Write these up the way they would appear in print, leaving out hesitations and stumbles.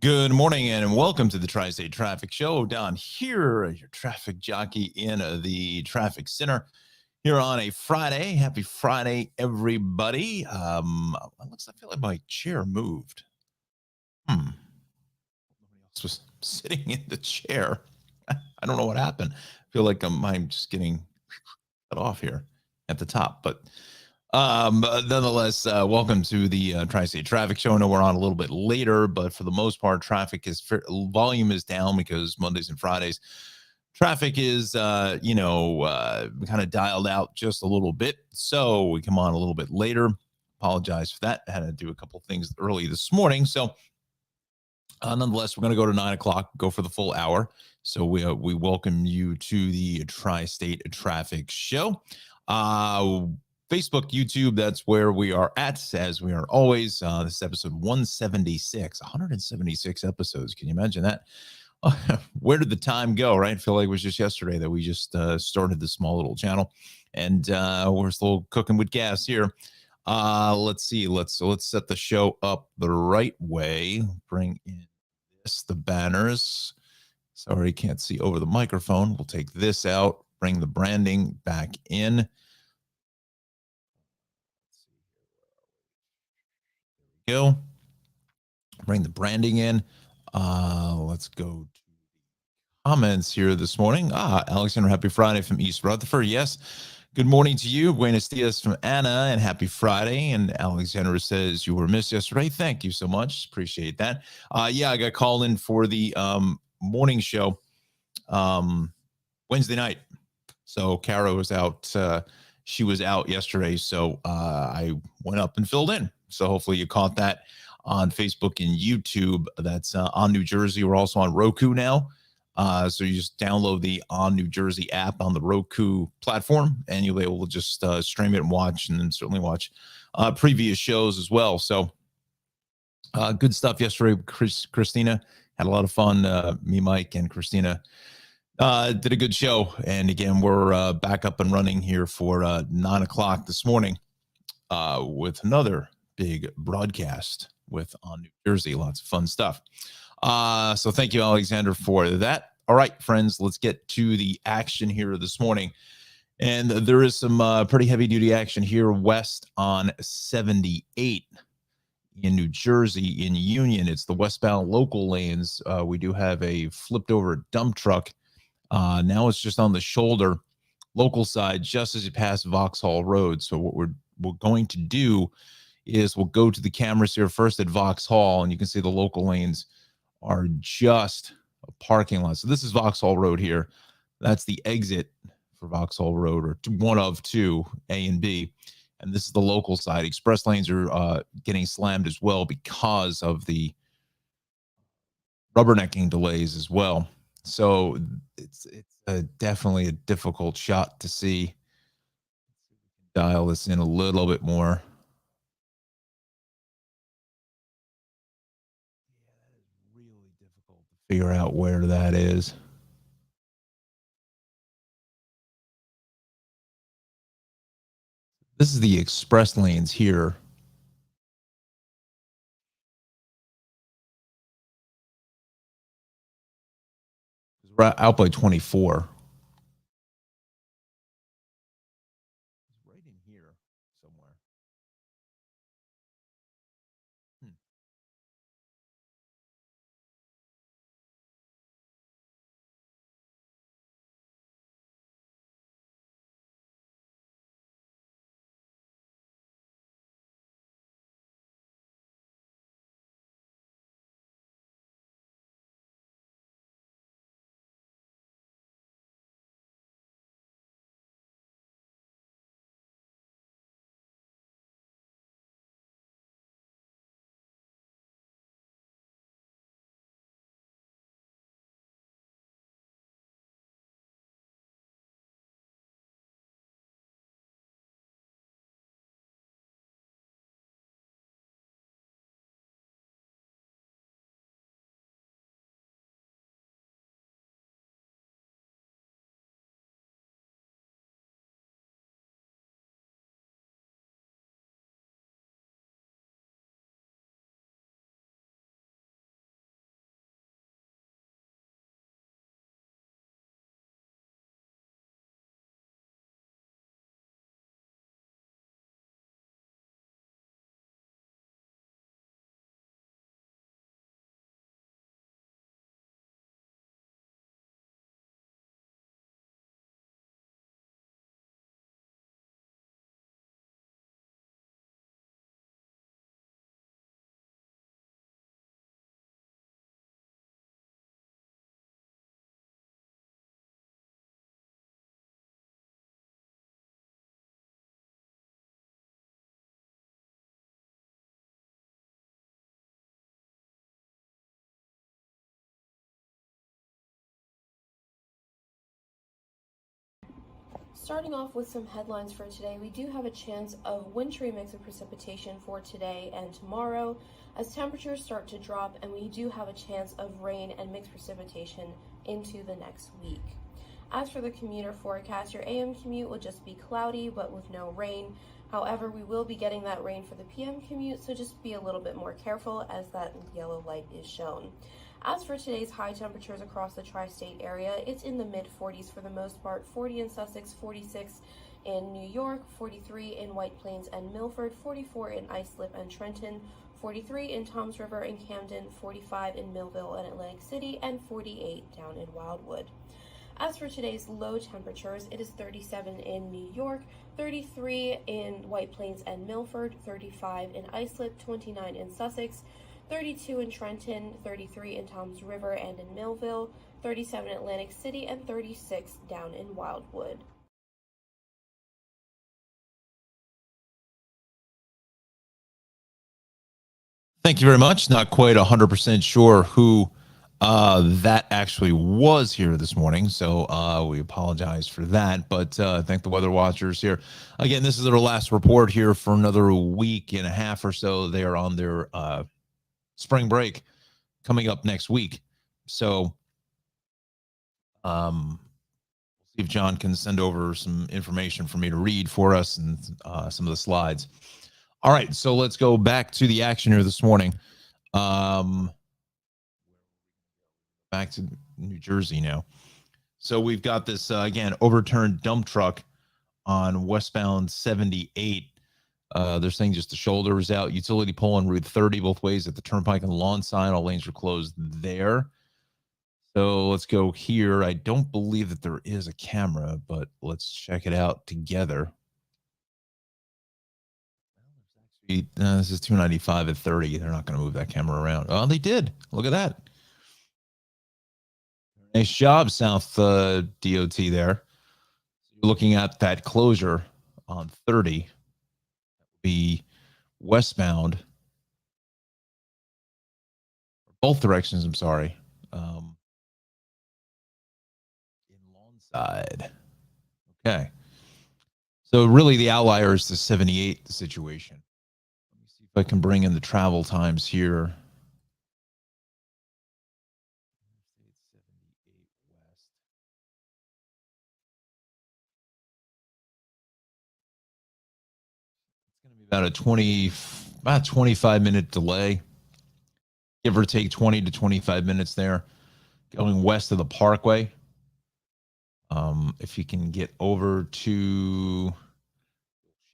Good morning and welcome to the Tri-State Traffic Show. Don here, your traffic jockey in the traffic center here on a Friday. Happy Friday, everybody. I feel like my chair moved. Nobody else was sitting in the chair. I don't know what happened. I feel like I'm just getting cut off here at the top, but nonetheless, welcome to the Tri-State Traffic Show. I know we're on a little bit later, but for the most part, volume is down because Mondays and Fridays traffic is, kind of dialed out just a little bit. So we come on a little bit later. Apologize for that. I had to do a couple things early this morning. So nonetheless, we're going to go to 9 o'clock, go for the full hour. So we welcome you to the Tri-State Traffic Show. Facebook, YouTube, that's where we are at, as we are always. This is episode 176 episodes. Can you imagine that? Where did the time go, right? I feel like it was just yesterday that we just started this small little channel, and we're still cooking with gas here. Let's see. Let's set the show up the right way. Bring in the banners. Sorry, can't see over the microphone. We'll take this out, bring the branding back in. Go. Bring the branding in. Let's go to comments here this morning. Alexander, happy Friday from East Rutherford. Yes. Good morning to you. Buenos dias from Anna, and happy Friday. And Alexander says you were missed yesterday. Thank you so much. Appreciate that. Yeah, I got called in for the morning show Wednesday night. So Kara was out. She was out yesterday. So I went up and filled in. So hopefully you caught that on Facebook and YouTube. That's On New Jersey. We're also on Roku now. So you just download the On New Jersey app on the Roku platform, and you'll be able to just stream it and watch, and then certainly watch previous shows as well. So good stuff yesterday. Christina had a lot of fun. Me, Mike, and Christina did a good show. And again, we're back up and running here for 9 o'clock this morning with another big broadcast with On New Jersey. Lots of fun stuff. So thank you, Alexander, for that. All right, friends, let's get to the action here this morning. And there is some pretty heavy duty action here west on 78 in New Jersey in Union. It's the westbound local lanes. We do have a flipped over dump truck. Now it's just on the shoulder local side, just as you pass Vauxhall Road. So what we're going to do is we'll go to the cameras here first at Vauxhall, and you can see the local lanes are just a parking lot. So this is Vauxhall Road here. That's the exit for Vauxhall Road, or one of two, A and B. And this is the local side. Express lanes are getting slammed as well because of the rubbernecking delays as well. So it's definitely a difficult shot to see. Dial this in a little bit more. Really difficult to figure out where that is. This is the express lanes here. We're out by 24. Right in here somewhere. Starting off with some headlines for today, we do have a chance of wintry mix of precipitation for today and tomorrow as temperatures start to drop, and we do have a chance of rain and mixed precipitation into the next week. As for the commuter forecast, your AM commute will just be cloudy but with no rain. However, we will be getting that rain for the PM commute, so just be a little bit more careful as that yellow light is shown. As for today's high temperatures across the tri-state area, it's in the mid 40s for the most part, 40 in Sussex, 46 in New York, 43 in White Plains and Milford, 44 in Islip and Trenton, 43 in Toms River and Camden, 45 in Millville and Atlantic City, and 48 down in Wildwood. As for today's low temperatures, it is 37 in New York, 33 in White Plains and Milford, 35 in Islip, 29 in Sussex, 32 in Trenton, 33 in Toms River and in Millville, 37 in Atlantic City, and 36 down in Wildwood. Thank you very much. Not quite 100% sure who that actually was here this morning, so we apologize for that. But thank the weather watchers here. Again, this is their last report here for another week and a half or so. They are on their spring break coming up next week. So see if John can send over some information for me to read for us and some of the slides. All right, so let's go back to the action here this morning. Back to New Jersey now. So we've got this, again, overturned dump truck on westbound 78. They're saying just the shoulder is out. Utility pole on Route 30 both ways at the Turnpike and lawn sign. All lanes are closed there. So let's go here. I don't believe that there is a camera, but let's check it out together. This is 295 at 30. They're not going to move that camera around. Oh, they did. Look at that. Nice job, South DOT there. You're looking at that closure on 30. That would be westbound. Both directions, I'm sorry. In Lawnside. Okay. So really the outlier is the 78 situation. Let me see if I can bring in the travel times here. It's going to be about 25-minute delay, give or take 20 to 25 minutes there, going west of the Parkway. If you can get over to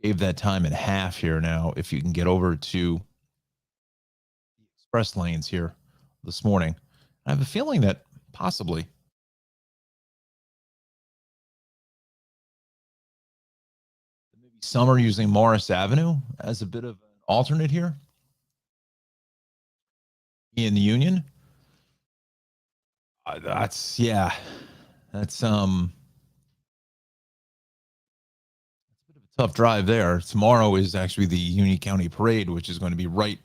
shave that time in half here now, if you can get over to the express lanes here this morning, I have a feeling that possibly maybe some are using Morris Avenue as a bit of an alternate here in the Union. That's that's a bit of a tough drive there. Tomorrow is actually the Union County Parade, which is going to be right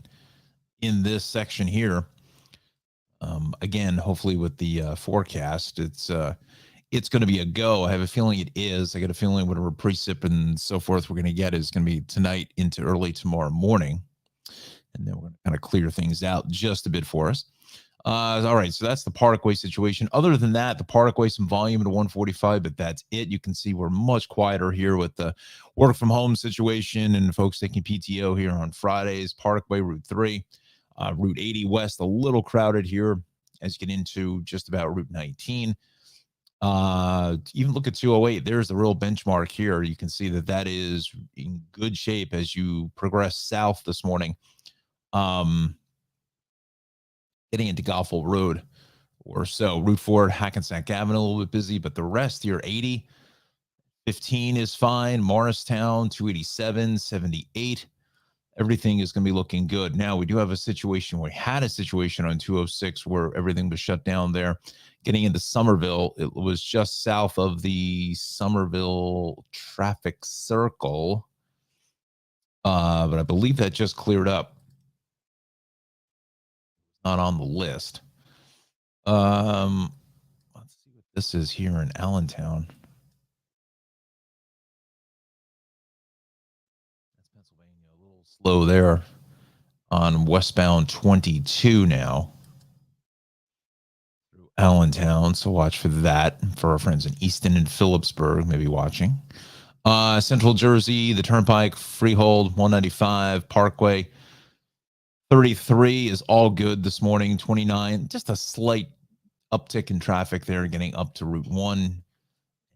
in this section here. Again, hopefully with the forecast, it's going to be a go. I have a feeling it is. I got a feeling whatever precip and so forth we're going to get is going to be tonight into early tomorrow morning. And then we're going to kind of clear things out just a bit for us. All right, so that's the Parkway situation. Other than that, the Parkway, some volume to 145, but that's it. You can see we're much quieter here with the work from home situation and folks taking PTO here on Fridays. Parkway, Route 3, Route 80 West, a little crowded here as you get into just about Route 19. Even look at 208. There's the real benchmark here. You can see that that is in good shape as you progress south this morning. Getting into Goffle Road or so. Route 4, Hackensack Avenue, a little bit busy, but the rest here, 80, 15 is fine. Morristown, 287, 78. Everything is going to be looking good. Now, we do have a situation. We had a situation on 206 where everything was shut down there. Getting into Somerville, it was just south of the Somerville traffic circle. But I believe that just cleared up. Not on the list. Let's see what this is here in Allentown. slow there on westbound 22 now through Allentown. So watch for that for our friends in Easton and Phillipsburg, maybe watching. Central Jersey, the Turnpike, Freehold, 195, Parkway. 33 is all good this morning. 29, just a slight uptick in traffic there, getting up to Route 1.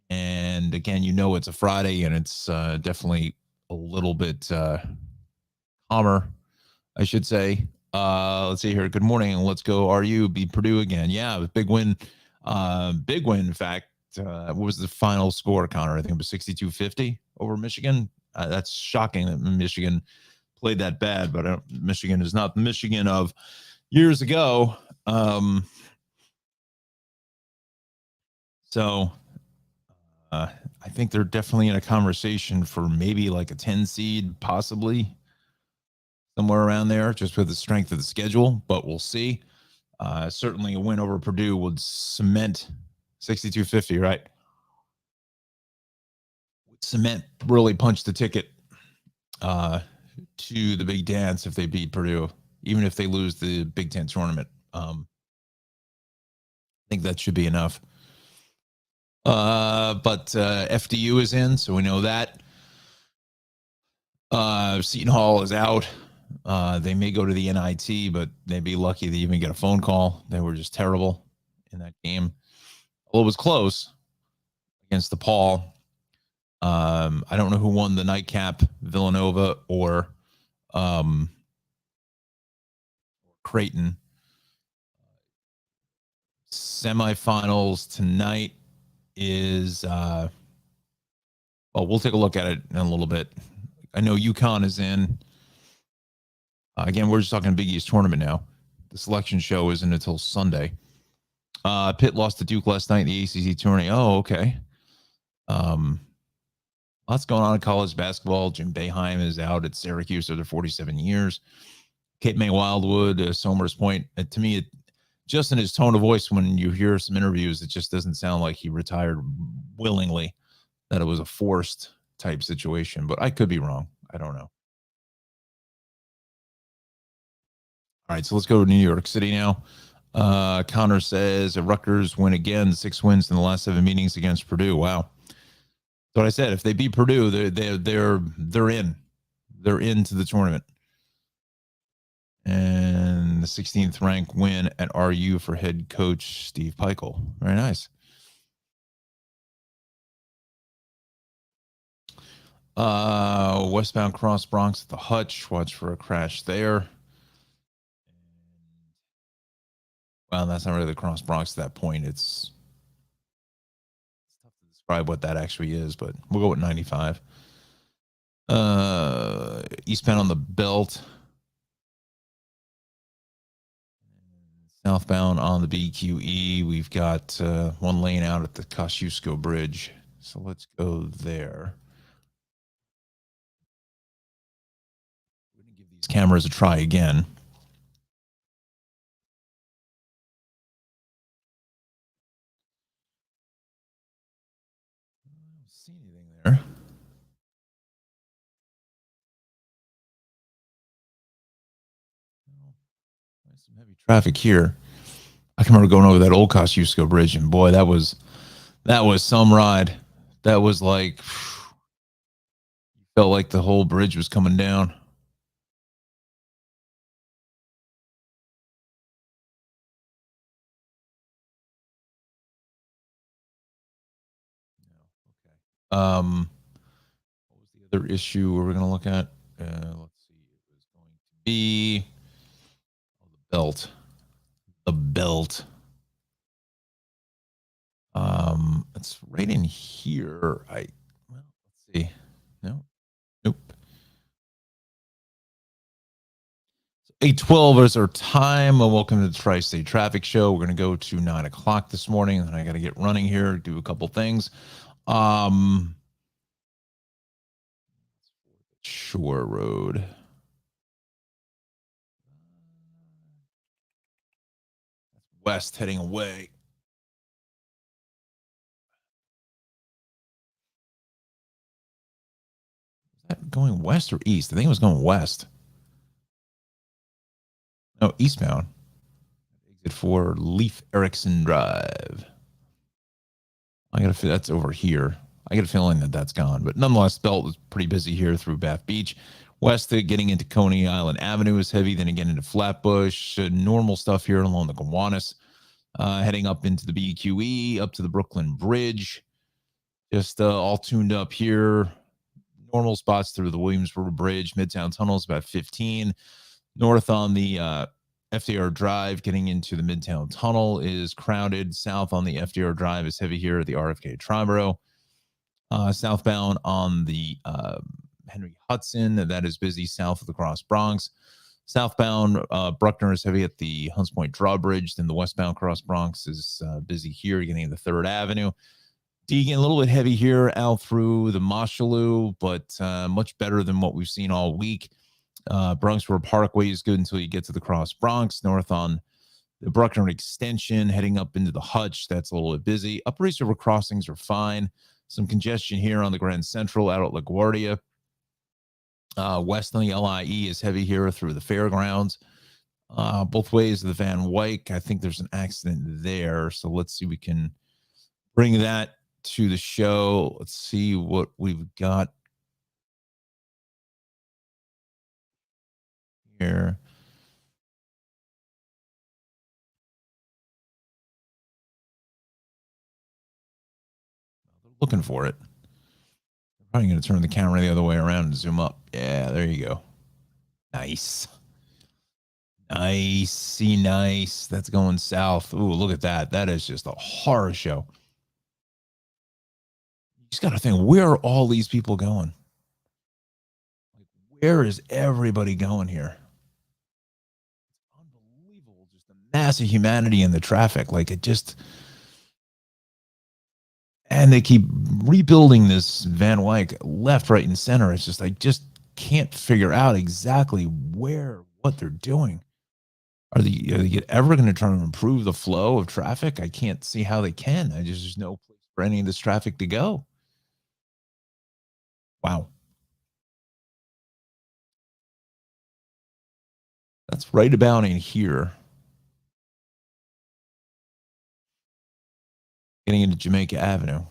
And again, it's a Friday, and it's definitely a little bit calmer, I should say. Let's see here. Good morning. Let's go. RU beat Purdue again. Yeah, big win. Big win, in fact. What was the final score, Connor? I think it was 62-50 over Michigan. That's shocking that Michigan played that bad, but Michigan is not the Michigan of years ago. So I think they're definitely in a conversation for maybe like a 10 seed, possibly somewhere around there, just with the strength of the schedule, but we'll see. Certainly a win over Purdue would cement 62-50, right? Would cement, really punch the ticket to the big dance if they beat Purdue, even if they lose the Big Ten tournament. I think that should be enough. But FDU is in, so we know that. Seton Hall is out. They may go to the NIT, but they'd be lucky to even get a phone call. They were just terrible in that game. Well, it was close against DePaul. I don't know who won the nightcap, Villanova or Creighton. Semifinals tonight is we'll take a look at it in a little bit. I know UConn is in. Again, we're just talking Big East tournament now. The selection show isn't until Sunday. Pitt lost to Duke last night in the ACC tournament. Oh, okay. Lots going on in college basketball. Jim Boeheim is out at Syracuse after 47 years. Cape May Wildwood, Somers Point. To me, just in his tone of voice, when you hear some interviews, it just doesn't sound like he retired willingly, that it was a forced type situation. But I could be wrong. I don't know. All right, so let's go to New York City now. Connor says Rutgers win again, 6 wins in the last 7 meetings against Purdue. Wow. So what I said, if they beat Purdue, they're in. They're into the tournament. And the 16th ranked win at RU for head coach Steve Pikiell. Very nice. Westbound cross Bronx at the Hutch. Watch for a crash there. Well, that's not really the cross Bronx at that point. It's tough to describe what that actually is, but we'll go with 95. Eastbound on the Belt. Southbound on the BQE. We've got one lane out at the Kosciuszko Bridge. So let's go there. We're going to give these cameras a try again. I don't see anything there. There's some heavy traffic here. I can remember going over that old Kosciuszko Bridge, and boy, that was some ride. That was like, felt like the whole bridge was coming down. What was the other issue we were going to look at? Let's see. It was going to be the belt. The belt. It's right in here. Let's see. No. Nope. 8:12 is our time. Welcome to the Tri-State Traffic Show. We're going to go to 9 o'clock this morning, and I got to get running here, do a couple things. Shore Road. West heading away. Is that going west or east? I think it was going west. Oh, eastbound. Exit 4, Leif Erikson Drive. I got a feel that's over here. I get a feeling that that's gone, but nonetheless, belt is pretty busy here through Bath Beach. West getting into Coney Island Avenue is heavy. Then again into Flatbush. Normal stuff here along the Gowanus. Heading up into the BQE, up to the Brooklyn Bridge. Just all tuned up here. Normal spots through the Williamsburg Bridge. Midtown Tunnel is about 15. North on the FDR Drive, getting into the Midtown Tunnel is crowded. South on the FDR Drive is heavy here at the RFK Triborough. Southbound on the Henry Hudson, that is busy south of the Cross Bronx. Southbound Bruckner is heavy at the Hunts Point Drawbridge. Then the westbound Cross Bronx is busy here, getting into 3rd Avenue. Deegan, a little bit heavy here out through the Mosholu, but much better than what we've seen all week. Bronx Road Parkway is good until you get to the Cross Bronx. North on the Bruckner Extension, heading up into the Hutch, that's a little bit busy. Upper East River crossings are fine. Some congestion here on the Grand Central out at LaGuardia. West on the LIE is heavy here through the fairgrounds. Both ways of the Van Wyck. I think there's an accident there. So let's see if we can bring that to the show. Let's see what we've got here. Looking for it. I'm probably going to turn the camera the other way around and zoom up. Yeah, there you go. Nice. Nice. That's going south. Ooh, look at that. That is just a horror show. You just got to think, where are all these people going? Where is everybody going here? Unbelievable. Just the massive humanity in the traffic. Like it just... And they keep rebuilding this Van Wyck left, right, and center. It's just, I just can't figure out exactly what they're doing. Are they ever going to try to improve the flow of traffic? I can't see how they can. There's no place for any of this traffic to go. Wow. That's right about in here. Getting into Jamaica Avenue.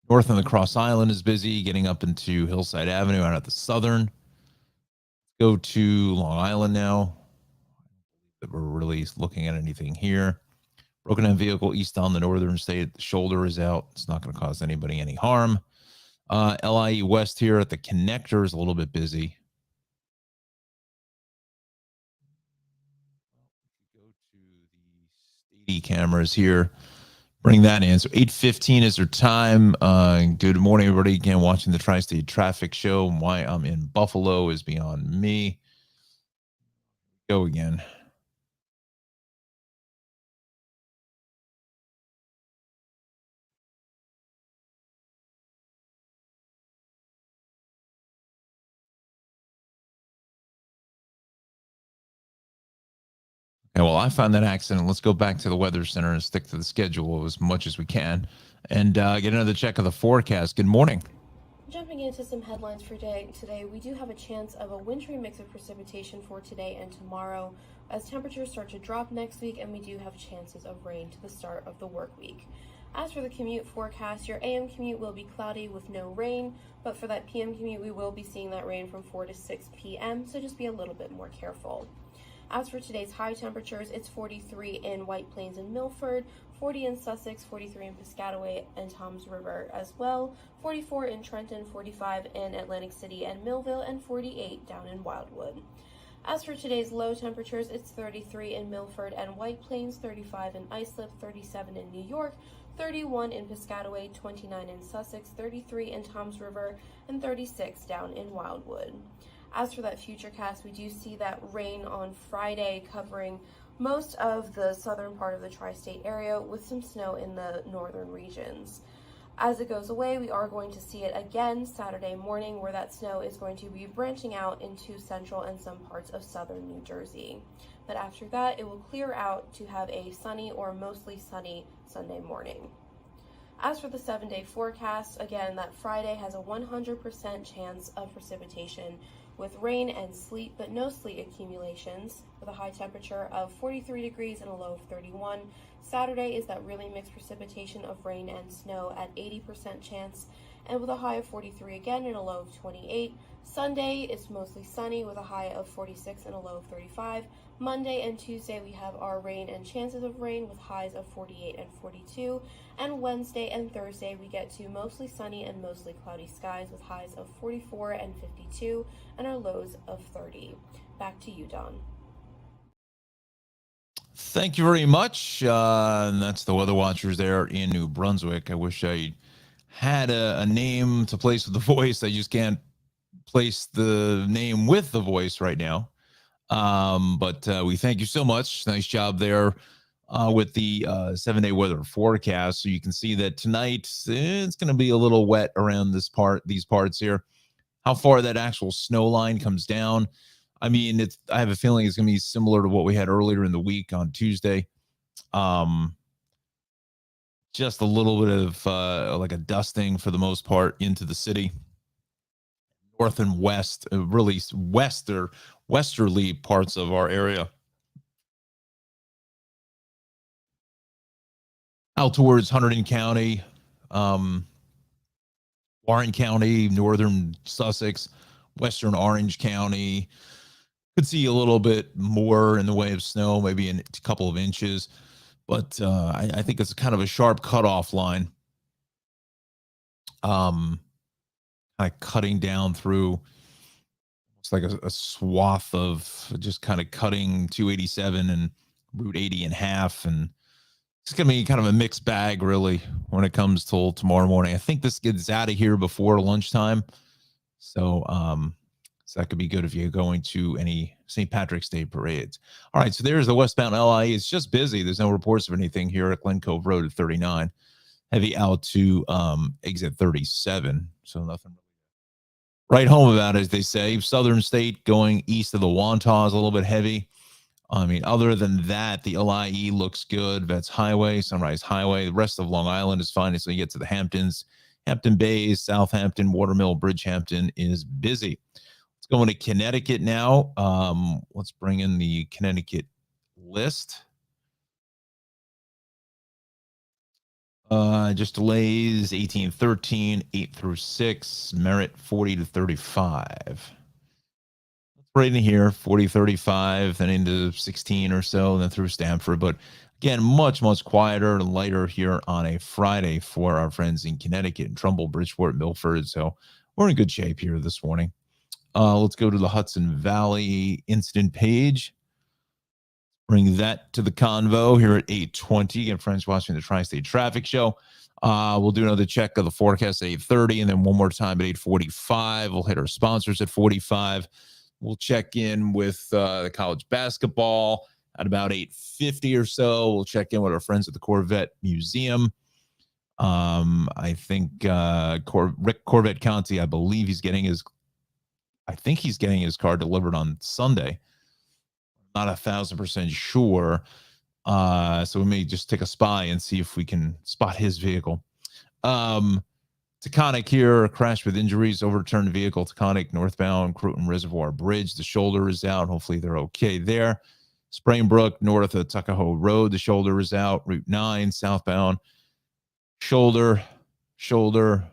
North on the Cross Island is busy. Getting up into Hillside Avenue out at the Southern. Go to Long Island now. That we're really looking at anything here. Broken down vehicle east on the Northern State. The shoulder is out. It's not going to cause anybody any harm. LIE West here at the connector is a little bit busy. Go to the Stady cameras here. Bring that in. So 8:15 is our time. Good morning, everybody. Again, watching the Tri-State Traffic Show. Why I'm in Buffalo is beyond me. Go again. Okay, well, I found that accident. Let's go back to the Weather Center and stick to the schedule as much as we can and get another check of the forecast. Good morning. Jumping into some headlines for today, we do have a chance of a wintry mix of precipitation for today and tomorrow as temperatures start to drop next week, and we do have chances of rain to the start of the work week. As for the commute forecast, your AM commute will be cloudy with no rain, but for that PM commute, we will be seeing that rain from 4 to 6 p.m., so just be a little bit more careful. As for today's high temperatures, it's 43 in White Plains and Milford, 40 in Sussex, 43 in Piscataway and Toms River as well, 44 in Trenton, 45 in Atlantic City and Millville, and 48 down in Wildwood. As for today's low temperatures, it's 33 in Milford and White Plains, 35 in Islip, 37 in New York, 31 in Piscataway, 29 in Sussex, 33 in Toms River, and 36 down in Wildwood. As for that futurecast, we do see that rain on Friday covering most of the southern part of the tri-state area with some snow in the northern regions. As it goes away, we are going to see it again Saturday morning, where that snow is going to be branching out into central and some parts of southern New Jersey. But after that, it will clear out to have a sunny or mostly sunny Sunday morning. As for the 7-day forecast, again, that Friday has a 100% chance of precipitation with rain and sleet, but no sleet accumulations, with a high temperature of 43 degrees and a low of 31. Saturday is that really mixed precipitation of rain and snow at 80% chance, and with a high of 43 again and a low of 28. Sunday is mostly sunny with a high of 46 and a low of 35. Monday and Tuesday we have our rain and chances of rain with highs of 48 and 42. And Wednesday and Thursday we get to mostly sunny and mostly cloudy skies with highs of 44 and 52 and our lows of 30. Back to you, Don. Thank you very much. And that's the Weather Watchers there in New Brunswick. I wish I had a name to place with the voice. I just can't place the name with the voice right now. But we thank you so much. Nice job there with the 7-day weather forecast. So you can see that tonight it's going to be a little wet around these parts here. How far that actual snow line comes down, I mean, I have a feeling it's going to be similar to what we had earlier in the week on Tuesday. Just a little bit of like a dusting for the most part into the city. North and west, really westerly parts of our area. Out towards Hunterdon County, Warren County, northern Sussex, western Orange County. Could see a little bit more in the way of snow, maybe a couple of inches. But I think it's kind of a sharp cutoff line. Kind of cutting down through, it's like a swath of just kind of cutting 287 and Route 80 in half. And it's going to be kind of a mixed bag, really, when it comes till tomorrow morning. I think this gets out of here before lunchtime. So that could be good if you're going to any St. Patrick's Day parades. All right, so there's the westbound LIE. It's just busy. There's no reports of anything here at Glen Cove Road at 39. Heavy out to exit 37. So nothing right home about it, as they say. Southern State going east of the Wantagh is a little bit heavy. I mean, other than that, the LIE looks good. Vets Highway, Sunrise Highway. The rest of Long Island is fine until you get to the Hamptons. Hampton Bays, Southampton, Watermill, Bridgehampton is busy. Let's go into Connecticut now. Let's bring in the Connecticut list. Just delays 1813, 8 through 6, Merritt 40 to 35. Right in here, 40, 35, then into 16 or so, then through Stamford. But again, much quieter and lighter here on a Friday for our friends in Connecticut, Trumbull, Bridgeport, Milford. So we're in good shape here this morning. Let's go to the Hudson Valley incident page. Bring that to the convo here at 8:20. Again, friends watching the Tri-State Traffic Show. We'll do another check of the forecast at 8:30, and then one more time at 8:45. We'll hit our sponsors at 45. We'll check in with the college basketball at about 8:50 or so. We'll check in with our friends at the Corvette Museum. I think Rick Corvette Conti, I believe he's getting his car delivered on Sunday. Not 1,000% sure. So we may just take a spy and see if we can spot his vehicle. Taconic here, crash with injuries, overturned vehicle, Taconic northbound, Croton Reservoir Bridge. The shoulder is out. Hopefully they're okay there. Sprainbrook, north of Tuckahoe Road. The shoulder is out. Route 9, southbound, shoulder. And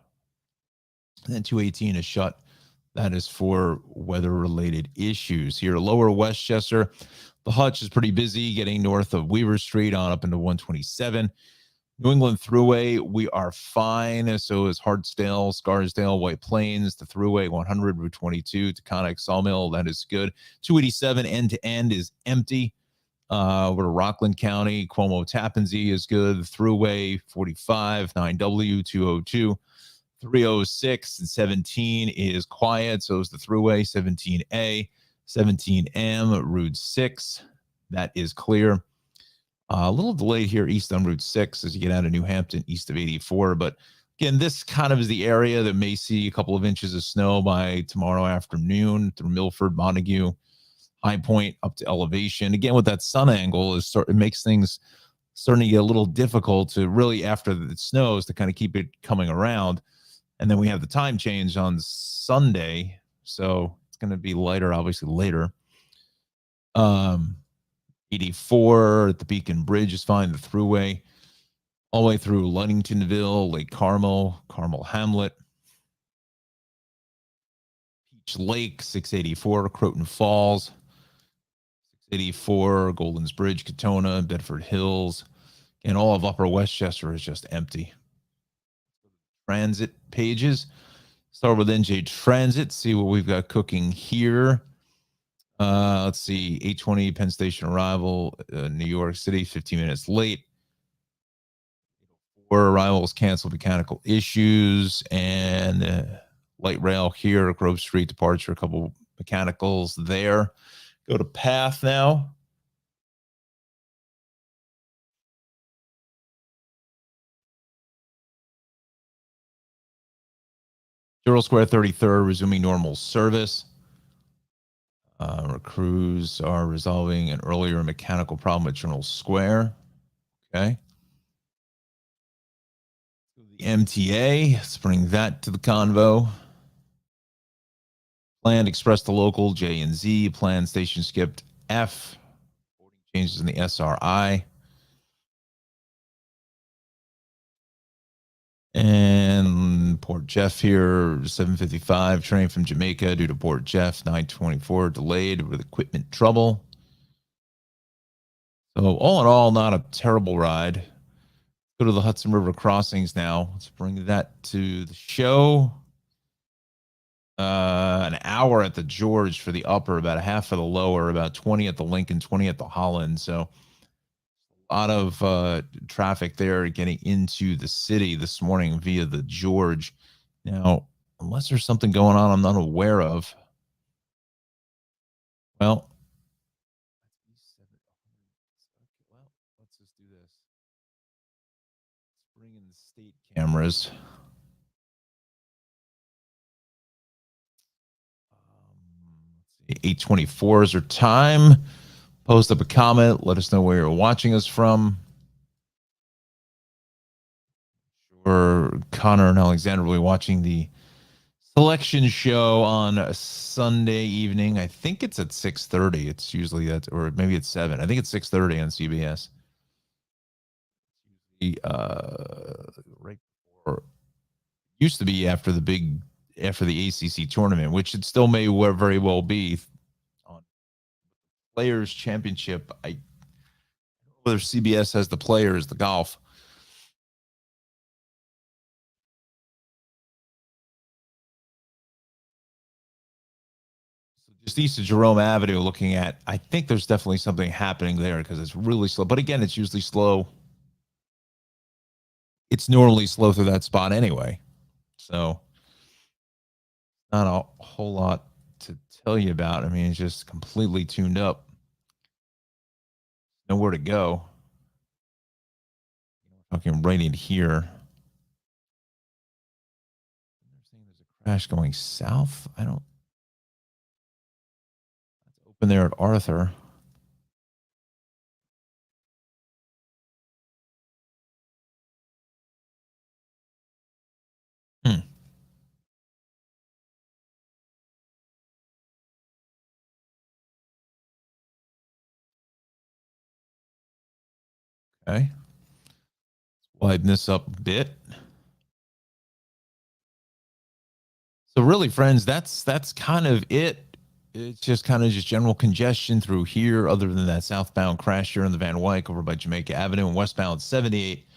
then 218 is shut. That is for weather-related issues. Here, lower Westchester, the Hutch is pretty busy getting north of Weaver Street on up into 127. New England Thruway, we are fine. So is Hartsdale, Scarsdale, White Plains, the Thruway 100, Route 22, Taconic, Sawmill, that is good. 287 end-to-end is empty. We're to Rockland County, Cuomo, Tappan Zee is good. The Thruway 45, 9W, 202. 306 and 17 is quiet. So is the Thruway 17A, 17M, Route 6. That is clear. A little delayed here east on Route 6 as you get out of New Hampton, east of 84. But again, this kind of is the area that may see a couple of inches of snow by tomorrow afternoon through Milford, Montague, High Point up to Elevation. Again, with that sun angle, it makes things starting to get a little difficult to really, after it snows, to kind of keep it coming around. And then we have the time change on Sunday. So it's going to be lighter, obviously, later. 84 at the Beacon Bridge is fine. The thruway all the way through Ludingtonville, Lake Carmel, Carmel Hamlet, Peach Lake, 684, Croton Falls, 684, Golden's Bridge, Katona, Bedford Hills, and all of Upper Westchester is just empty. Transit pages. Start with NJ Transit, see what we've got cooking here. Let's see, 8:20 Penn Station arrival, New York City, 15 minutes late. 4 arrivals canceled, mechanical issues, and light rail here, Grove Street departure, a couple mechanicals there. Go to path now. Gerald Square 33rd resuming normal service. Crews are resolving an earlier mechanical problem at General Square. Okay. The MTA, let's bring that to the convo. Planned express to local, J and Z. Planned station skipped, F. Changes in the SRI. And Port Jeff here, 7:55. Train from Jamaica due to Port Jeff, 9:24. Delayed with equipment trouble. So all in all, not a terrible ride. Go to the Hudson River crossings now. Let's bring that to the show. An hour at the George for the upper, about a half for the lower, about 20 at the Lincoln, 20 at the Holland. So a lot of traffic there getting into the city this morning via the George. Now, unless there's something going on I'm not aware of, well, let's just do this. Let's bring in the state cameras. 8:24 is our time. Post up a comment. Let us know where you're watching us from. Sure, Connor and Alexander will be watching the selection show on a Sunday evening. I think it's at 6:30. It's usually that, or maybe it's 7. I think it's 6:30 on CBS. Right before, used to be after the ACC tournament, which it still may very well be on Players Championship. I don't know whether CBS has the Players, the golf. So just east of Jerome Avenue, looking at, I think there's definitely something happening there because it's really slow. But again, it's usually slow. It's normally slow through that spot anyway. So not a whole lot to tell you about. I mean, it's just completely tuned up. Nowhere to go. Talking right in here. There's a crash going south. I don't. Let's open there at Arthur. Okay. Widen this up a bit. So really, friends, that's kind of it. It's just kind of just general congestion through here, other than that southbound crash here in the Van Wyck over by Jamaica Avenue, and westbound 78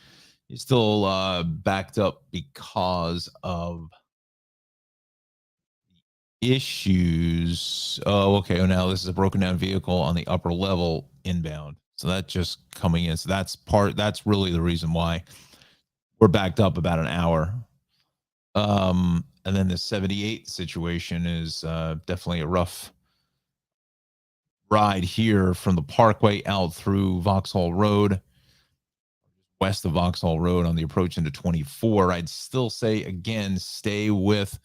is still backed up because of issues. Oh, okay. Oh, now this is a broken down vehicle on the upper level inbound. So that's just coming in. So that's really the reason why we're backed up about an hour. And then the 78 situation is definitely a rough ride here from the Parkway out through Vauxhall Road, west of Vauxhall Road on the approach into 24. I'd still say, again, stay with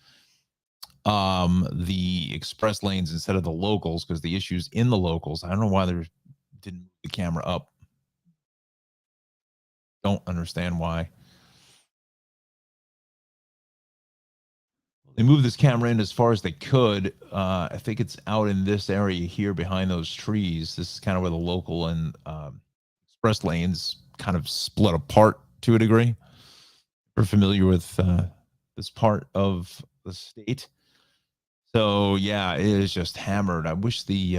the express lanes instead of the locals, because the issues in the locals, I don't know why they didn't move the camera up. Don't understand why. they moved this camera in as far as they could. I think it's out in this area here behind those trees. This is kind of where the local and express lanes kind of split apart to a degree. We're familiar with this part of the state. So yeah, it is just hammered. I wish the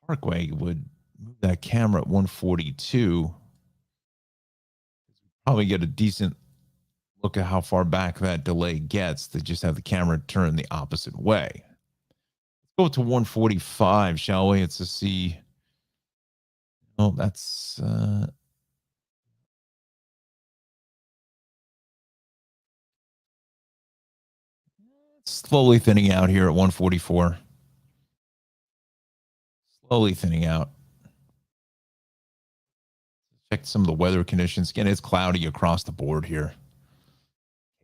Parkway would move that camera at 142. Probably get a decent look at how far back that delay gets. They just have the camera turn the opposite way. Let's go to 145, shall we? It's to see. Oh, that's slowly thinning out here at 144. Slowly thinning out. Check some of the weather conditions. Again, it's cloudy across the board here.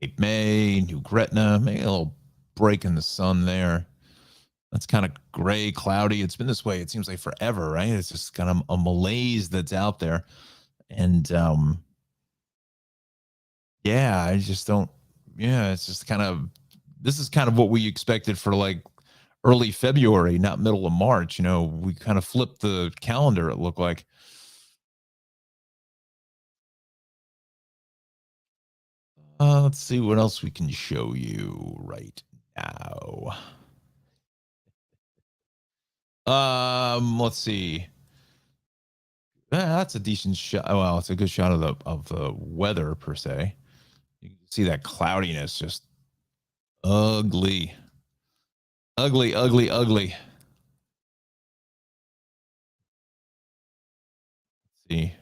Cape May, New Gretna, maybe a little break in the sun there. That's kind of gray, cloudy. It's been this way, it seems like forever, right? It's just kind of a malaise that's out there. And yeah, I just don't, yeah, it's just kind of, this is kind of what we expected for like early February, not middle of March. You know, we kind of flipped the calendar, it looked like. Let's see what else we can show you right now. Let's see. That's a decent shot. Well, it's a good shot of the weather per se. You can see that cloudiness, just ugly, ugly, ugly, ugly. Let's see.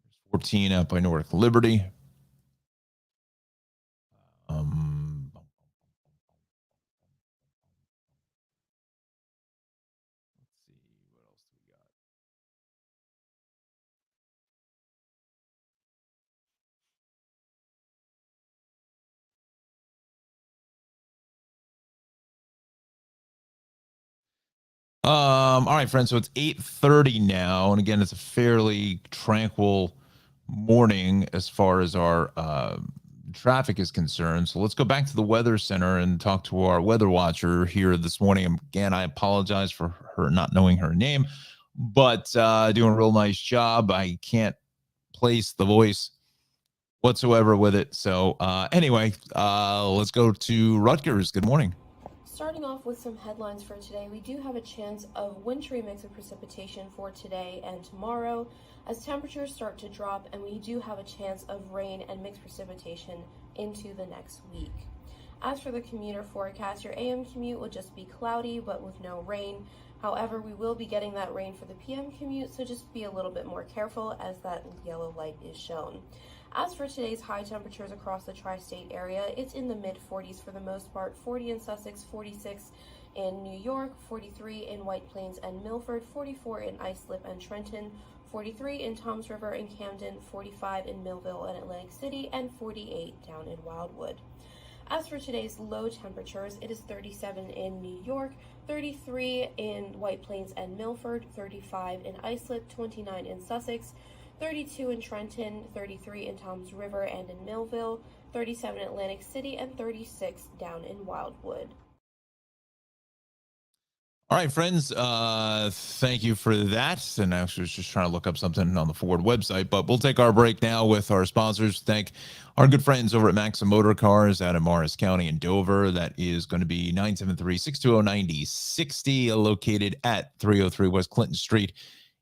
There's 14 out by North Liberty. All right, friends. So it's 8:30 now, and again, it's a fairly tranquil morning as far as our traffic is concerned. So let's go back to the weather center and talk to our weather watcher here this morning. Again, I apologize for her not knowing her name, but doing a real nice job. I can't place the voice whatsoever with it. So anyway, let's go to Rutgers. Good morning. Starting off with some headlines for today, we do have a chance of wintry mix of precipitation for today and tomorrow as temperatures start to drop, and we do have a chance of rain and mixed precipitation into the next week. As for the commuter forecast, your AM commute will just be cloudy but with no rain. However, we will be getting that rain for the PM commute, so just be a little bit more careful as that yellow light is shown. As for today's high temperatures across the tri-state area, it's in the mid-40s for the most part. 40 in Sussex, 46 in New York, 43 in White Plains and Milford, 44 in Islip and Trenton, 43 in Toms River and Camden, 45 in Millville and Atlantic City, and 48 down in Wildwood. As for today's low temperatures, it is 37 in New York, 33 in White Plains and Milford, 35 in Islip, 29 in Sussex, 32 in Trenton, 33 in Toms River and in Millville, 37 in Atlantic City, and 36 down in Wildwood. All right, friends. Thank you for that. And I was just trying to look up something on the Ford website, but we'll take our break now with our sponsors. Thank our good friends over at Maxim Motor Cars out of Morris County in Dover. That is going to be 973-620-9060, located at 303 West Clinton Street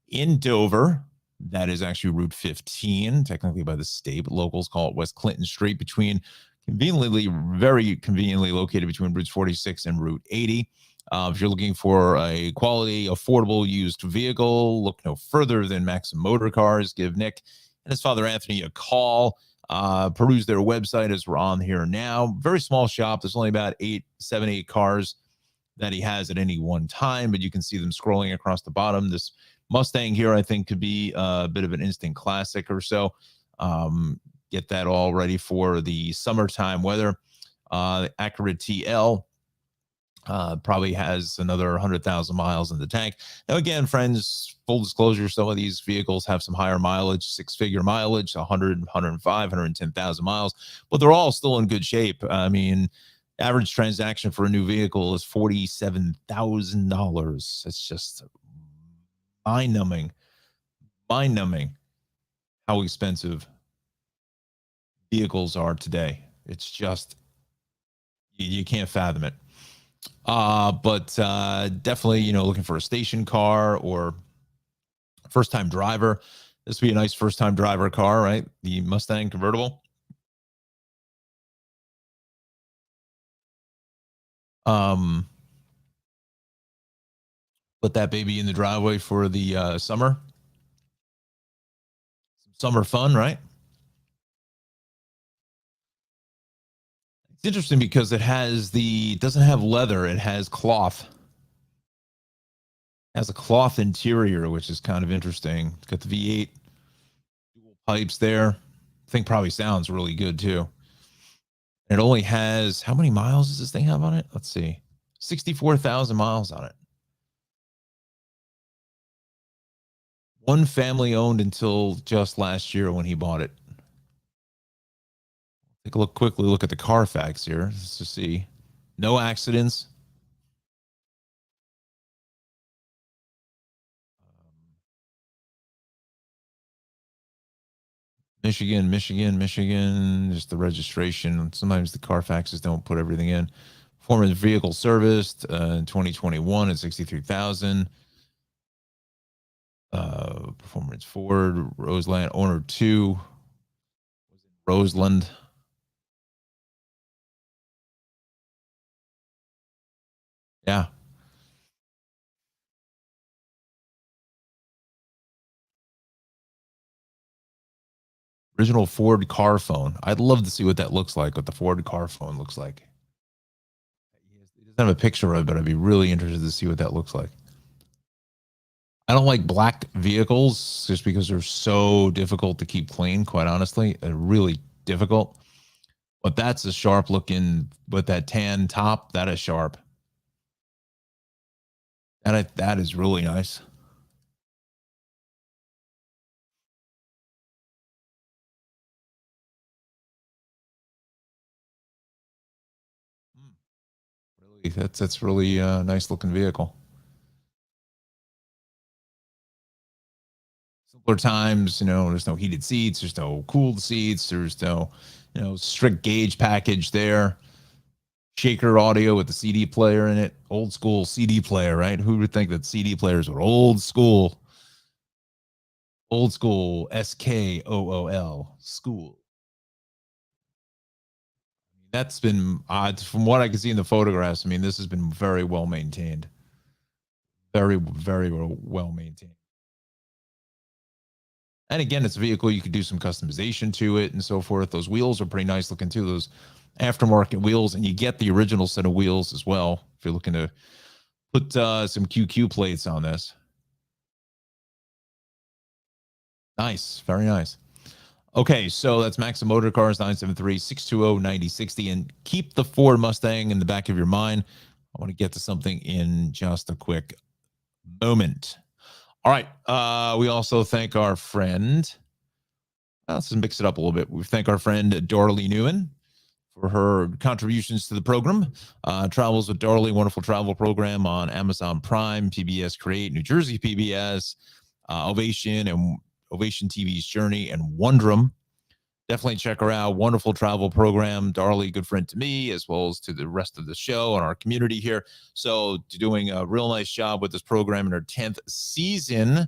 in Dover. That is actually Route 15, technically by the state, but locals call it West Clinton Street, very conveniently located between Route 46 and Route 80. If you're looking for a quality, affordable used vehicle, look no further than Maxim Motor Cars. Give Nick and his father Anthony a call. Peruse their website as we're on here now. Very small shop. There's only about 8 cars that he has at any one time, but you can see them scrolling across the bottom. This Mustang here, I think, could be a bit of an instant classic or so. Get that all ready for the summertime weather. The Acura TL Probably has another 100,000 miles in the tank. Now, again, friends, full disclosure, some of these vehicles have some higher mileage, six-figure mileage, 100, 105, 110,000 miles, but they're all still in good shape. I mean, average transaction for a new vehicle is $47,000. It's just mind-numbing, mind-numbing how expensive vehicles are today. It's just, you can't fathom it. But definitely, looking for a station car or first time driver. This would be a nice first time driver car, right? The Mustang convertible. Put that baby in the driveway for the summer. Summer fun, right? It's interesting because it doesn't have leather, it has cloth. It has a cloth interior, which is kind of interesting. It's got the V8 dual pipes there. I think probably sounds really good too. It only has, how many miles does this thing have on it? Let's see. 64,000 miles on it. One family owned until just last year when he bought it. Take a quickly look at the Carfax here just to see. No accidents. Michigan, just the registration. Sometimes the Carfaxes don't put everything in. Former vehicle serviced in 2021 at 63,000. Performance Ford, Roseland, owner 2, Roseland. Yeah. Original Ford car phone. I'd love to see what that looks like, what the Ford car phone looks like. He doesn't have a picture of it, but I'd be really interested to see what that looks like. I don't like black vehicles just because they're so difficult to keep clean, quite honestly. They're really difficult. But that's a sharp looking, with that tan top, that is sharp. That is really nice. Really, that's really a nice looking vehicle. Simpler times, there's no heated seats, there's no cooled seats, there's no, strict gauge package there. Shaker audio with the CD player in it. Old school CD player, right? Who would think that CD players were old school? Old school, SKOOL, school. That's been odd from what I can see in the photographs. I mean, this has been very well maintained. Very, very well maintained. And again, it's a vehicle you could do some customization to it and so forth. Those wheels are pretty nice looking too. Those aftermarket wheels, and you get the original set of wheels as well if you're looking to put some QQ plates on this. Nice, very nice. Okay, so that's Maxim Motor Cars, 973-620-9060. And keep the Ford Mustang in the back of your mind. I want to get to something in just a quick moment. All right. We also thank our friend. Let's just mix it up a little bit. We thank our friend Dorley Newman for her contributions to the program. Travels with Dorley, wonderful travel program on Amazon Prime, PBS Create, New Jersey PBS, Ovation, and Ovation TV's Journey, and Wondrum. Definitely check her out. Wonderful travel program. Darley, good friend to me, as well as to the rest of the show and our community here. So doing a real nice job with this program in her 10th season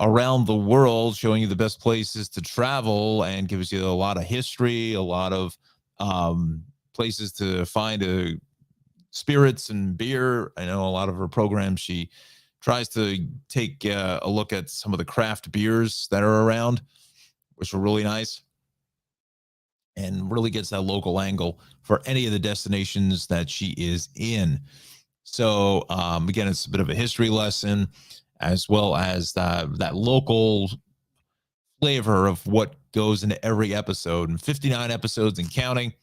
around the world, showing you the best places to travel and gives you a lot of history, a lot of places to find spirits and beer. I know a lot of her programs, she tries to take a look at some of the craft beers that are around, which are really nice, and really gets that local angle for any of the destinations that she is in. So again, it's a bit of a history lesson, as well as that local flavor of what goes into every episode, and 59 episodes and counting.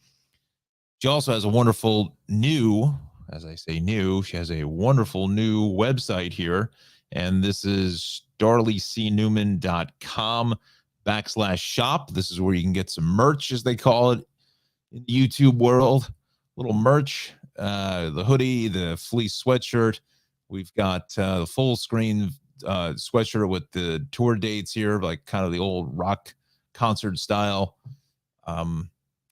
She also has a wonderful new as I say new, she has a wonderful new website here. And this is darleycnewman.com/shop. This is where you can get some merch, as they call it in the YouTube world. Little merch, the hoodie, the fleece sweatshirt. We've got the full screen sweatshirt with the tour dates here, like kind of the old rock concert style.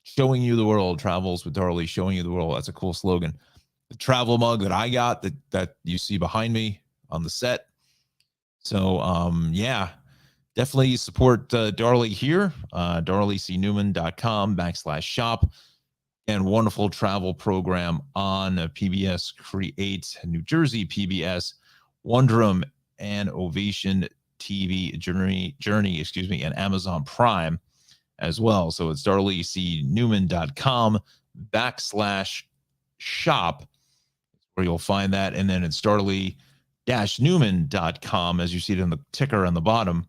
Showing you the world, travels with Darley, showing you the world. That's a cool slogan. The travel mug that I got that you see behind me on the set. So yeah, definitely support Darley here. darleycnewman.com/shop. And wonderful travel program on PBS Create, New Jersey PBS, Wondrum, and Ovation TV Journey, and Amazon Prime as well. So it's darleycnewman.com/shop where you'll find that. And then it's darley-newman.com, as you see it in the ticker on the bottom.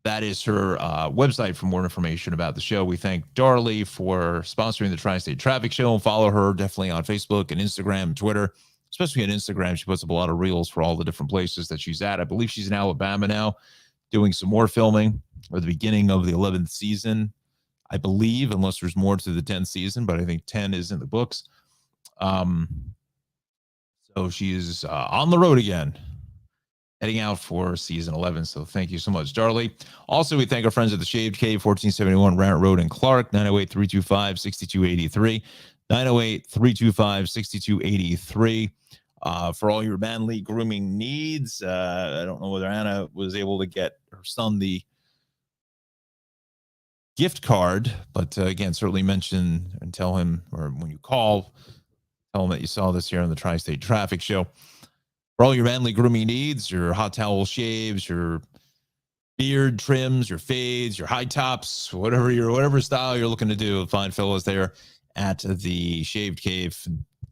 That is her website for more information about the show. We thank Darley for sponsoring the Tri-State Traffic Show, and follow her definitely on Facebook and Instagram and Twitter, especially on Instagram. She puts up a lot of reels for all the different places that she's at. I believe she's in Alabama now doing some more filming, or the beginning of the 11th season, I believe, unless there's more to the 10th season, but I think 10 is in the books. So she's on the road again, heading out for season 11. So thank you so much, Darley. Also, we thank our friends at the Shaved Cave, 1471 Rant Road in Clark, 908-325-6283, 908-325-6283. For all your manly grooming needs. I don't know whether Anna was able to get her son the gift card, but again, certainly mention and tell him, or when you call, tell him that you saw this here on the Tri-State Traffic Show. For all your manly grooming needs, your hot towel shaves, your beard trims, your fades, your high tops, whatever style you're looking to do, fine fellas there at the Shaved Cave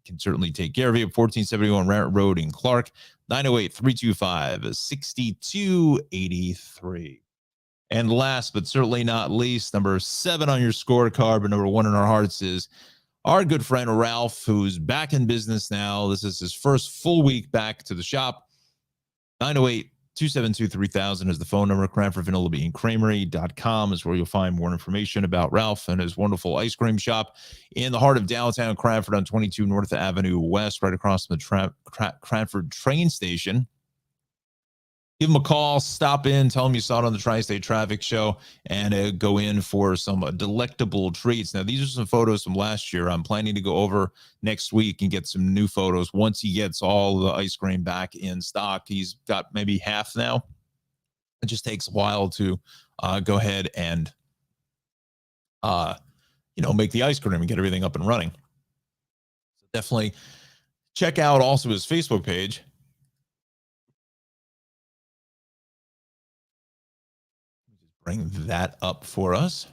can certainly take care of you. 1471 Rant Road in Clark, 908-325-6283. And last but certainly not least, number 7 on your scorecard, but number 1 in our hearts is our good friend Ralph, who's back in business now. This is his first full week back to the shop. 908-272-3000 is the phone number. Cranford Vanilla Bean Creamery.com is where you'll find more information about Ralph and his wonderful ice cream shop in the heart of downtown Cranford on 22 North Avenue West, right across from the Cranford train station. Give him a call, stop in, tell him you saw it on the Tri-State Traffic Show, and go in for some delectable treats. Now, these are some photos from last year. I'm planning to go over next week and get some new photos once he gets all the ice cream back in stock. He's got maybe half now. It just takes a while to go ahead and, make the ice cream and get everything up and running. So definitely check out also his Facebook page. Bring that up for us.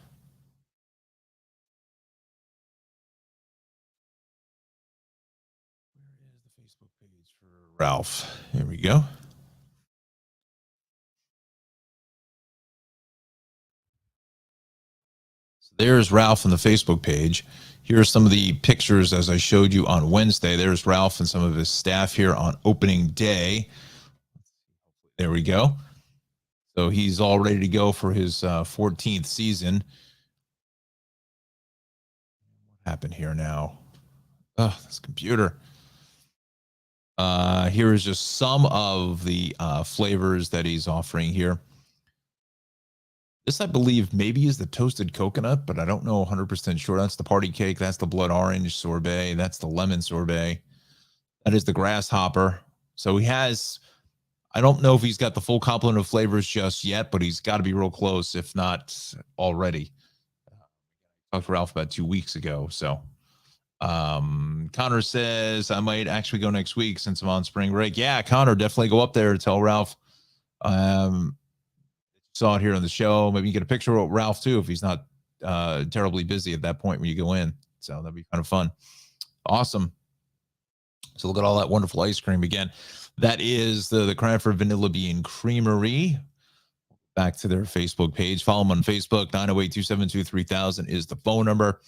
Where is the Facebook page for Ralph? Here we go. So there's Ralph on the Facebook page. Here are some of the pictures as I showed you on Wednesday. There's Ralph and some of his staff here on opening day. There we go. So he's all ready to go for his 14th season. What happened here now? Oh, this computer. Here is just some of the flavors that he's offering here. This, I believe, maybe is the toasted coconut, but I don't know 100% sure. That's the party cake. That's the blood orange sorbet. That's the lemon sorbet. That is the grasshopper. So he has... I don't know if he's got the full complement of flavors just yet, but he's got to be real close, if not already. I talked to Ralph about 2 weeks ago. So Connor says, I might actually go next week since I'm on spring break. Yeah, Connor, definitely go up there. Tell Ralph. Saw it here on the show. Maybe you get a picture of Ralph, too, if he's not terribly busy at that point when you go in. So that'd be kind of fun. Awesome. So look at all that wonderful ice cream again. That is the Cranford Vanilla Bean Creamery. Back to their Facebook page. Follow them on Facebook. 908-272-3000 is the phone number.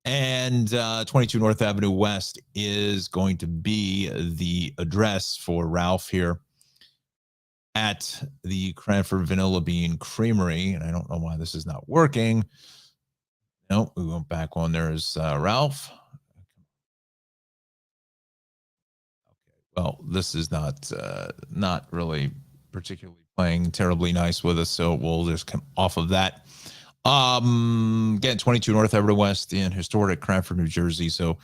And 22 North Avenue West is going to be the address for Ralph here at the Cranford Vanilla Bean Creamery. And I don't know why this is not working. No, we went back on. There's Ralph. Well, this is not really particularly playing terribly nice with us, so we'll just come off of that. Again, 22 North Avenue West in historic Cranford, New Jersey. So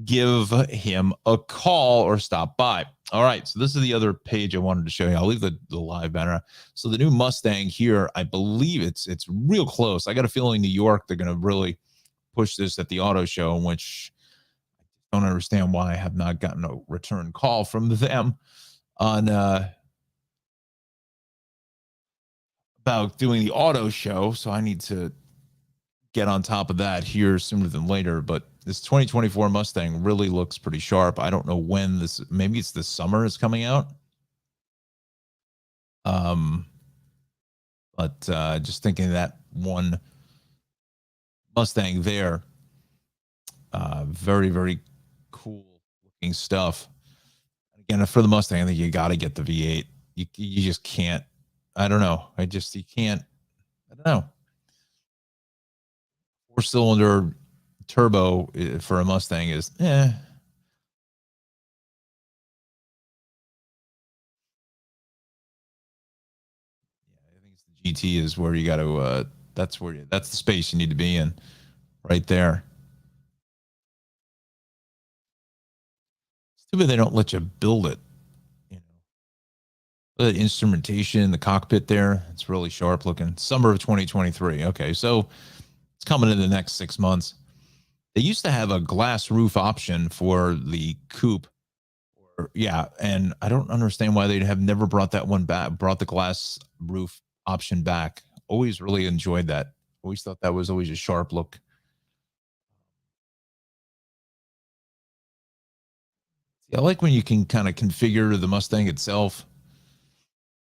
give him a call or stop by. All right, so this is the other page I wanted to show you. I'll leave the live banner. So the new Mustang here, I believe it's real close. I got a feeling New York, they're going to really push this at the auto show, which I don't understand why I have not gotten a return call from them on about doing the auto show. So I need to get on top of that here sooner than later. But this 2024 Mustang really looks pretty sharp. I don't know when this, maybe it's this summer is coming out. But just thinking that one Mustang there, very, very cool looking stuff. Again, for the Mustang, I think you got to get the V8. You just can't. I don't know. You can't. I don't know. 4-cylinder turbo for a Mustang is I think it's the GT is where you got to that's the space you need to be in right there. It's too bad they don't let you build it. You know, the instrumentation, the cockpit there, it's really sharp looking. Summer of 2023. Okay, so it's coming in the next 6 months. They used to have a glass roof option for the coupe. Yeah, and I don't understand why they have never brought that one back, brought the glass roof option back. Always really enjoyed that. Always thought that was always a sharp look. I like when you can kind of configure the Mustang itself.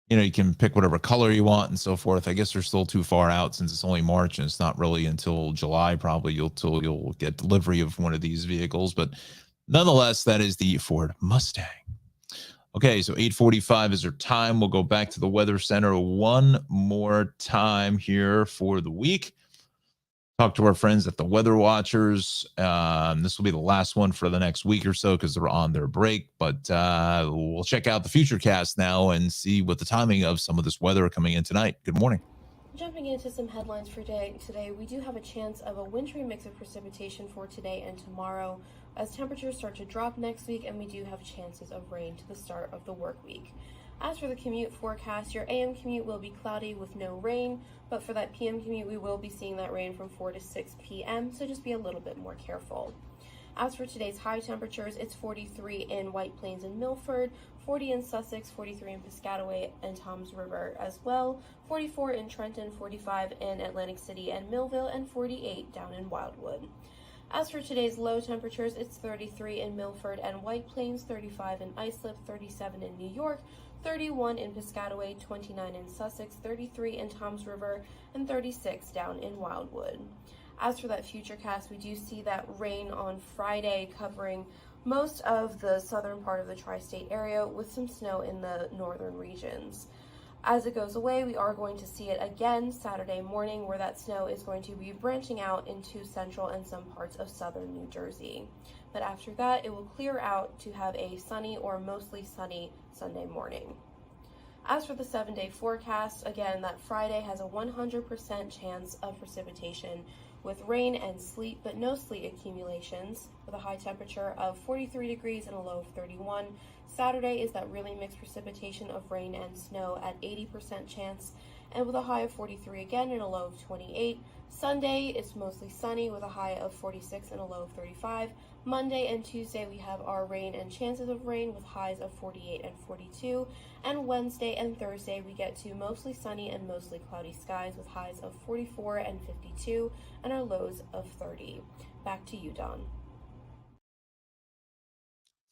You know, you can pick whatever color you want and so forth. I guess they're still too far out since it's only March and it's not really until July probably you'll get delivery of one of these vehicles. But nonetheless, that is the Ford Mustang. Okay, so 8:45 is our time. We'll go back to the Weather Center one more time here for the week. Talk to our friends at the Weather Watchers. This will be the last one for the next week or so because they're on their break. But we'll check out the Futurecast now and see what the timing of some of this weather coming in tonight. Good morning. Jumping into some headlines for today, we do have a chance of a wintry mix of precipitation for today and tomorrow as temperatures start to drop next week, and we do have chances of rain to the start of the work week. As for the commute forecast, your AM commute will be cloudy with no rain, but for that PM commute, we will be seeing that rain from 4 to 6 p.m., so just be a little bit more careful. As for today's high temperatures, it's 43 in White Plains and Milford, 40 in Sussex, 43 in Piscataway and Toms River as well, 44 in Trenton, 45 in Atlantic City and Millville, and 48 down in Wildwood. As for today's low temperatures, it's 33 in Milford and White Plains, 35 in Islip, 37 in New York, 31 in Piscataway, 29 in Sussex, 33 in Toms River, and 36 down in Wildwood. As for that Futurecast, we do see that rain on Friday covering most of the southern part of the tri-state area with some snow in the northern regions. As it goes away, we are going to see it again Saturday morning, where that snow is going to be branching out into central and some parts of southern New Jersey. But after that, it will clear out to have a sunny or mostly sunny Sunday morning. As for the 7-day forecast, again, that Friday has a 100% chance of precipitation with rain and sleet, but no sleet accumulations, with a high temperature of 43 degrees and a low of 31. Saturday is that really mixed precipitation of rain and snow at 80% chance, and with a high of 43 again and a low of 28. Sunday is mostly sunny with a high of 46 and a low of 35. Monday and Tuesday we have our rain and chances of rain with highs of 48 and 42. And Wednesday and Thursday we get to mostly sunny and mostly cloudy skies with highs of 44 and 52 and our lows of 30. Back to you, Don.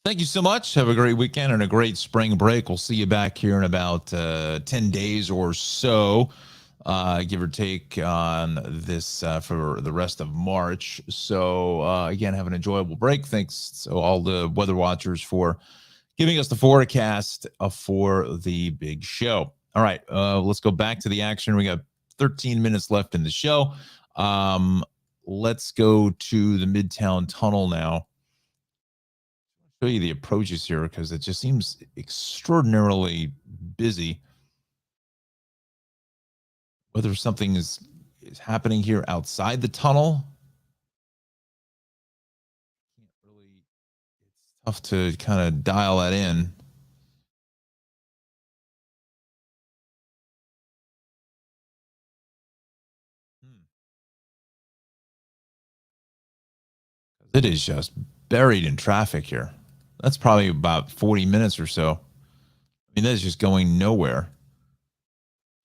Thank you so much. Have a great weekend and a great spring break. We'll see you back here in about 10 days or so. give or take on this for the rest of March. So again, have an enjoyable break. Thanks to all the weather watchers for giving us the forecast for the big show. All right, let's go back to the action. We got 13 minutes left in the show. Let's go to the Midtown Tunnel now. Show you the approaches here because it just seems extraordinarily busy. Whether something is happening here outside the tunnel, it's tough to kind of dial that in. It is just buried in traffic here. That's probably about 40 minutes or so. I mean, that is just going nowhere.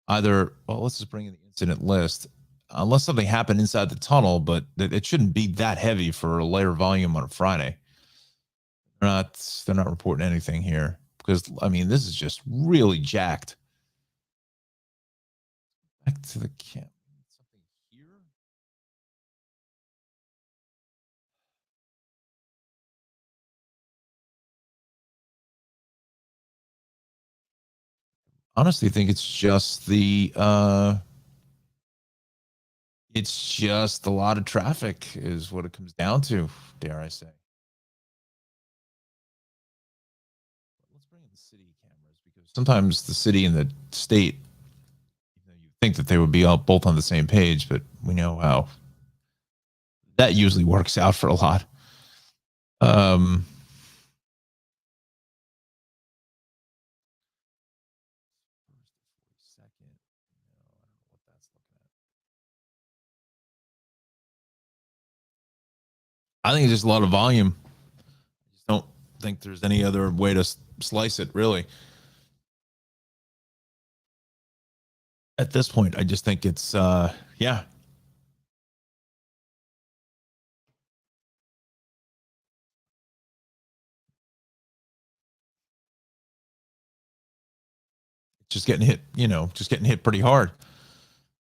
Either, well, let's just bring in the incident list. Unless something happened inside the tunnel, but it shouldn't be that heavy for a lighter volume on a Friday. They're not reporting anything here because I mean, this is just really jacked. Back to the camp. Something here. Honestly, think it's just it's just a lot of traffic is what it comes down to, dare I say. Let's bring in the city cameras because sometimes the city and the state, you think that they would be all both on the same page, but we know how that usually works out for a lot. I think it's just a lot of volume. I just don't think there's any other way to slice it, really. At this point, I just think it's, yeah. Just getting hit, just getting hit pretty hard.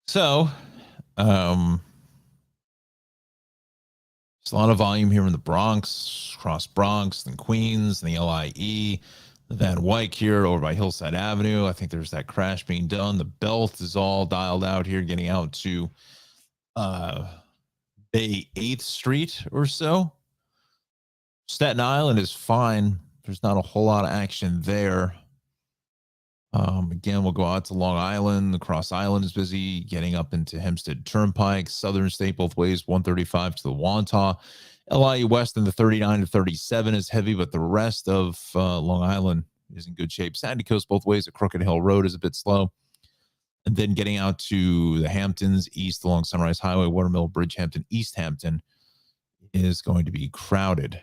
So, there's a lot of volume here in the Bronx, across Bronx, and Queens, and the LIE, the Van Wyck here over by Hillside Avenue. I think there's that crash being done. The belt is all dialed out here, getting out to Bay 8th Street or so. Staten Island is fine. There's not a whole lot of action there. Again, we'll go out to Long Island. The Cross Island is busy, getting up into Hempstead Turnpike, Southern State both ways, 135 to the Wantagh. LIE West and the 39 to 37 is heavy, but the rest of Long Island is in good shape. Sandy Coast both ways at Crooked Hill Road is a bit slow. And then getting out to the Hamptons east along Sunrise Highway, Watermill Bridge, Hampton, East Hampton is going to be crowded.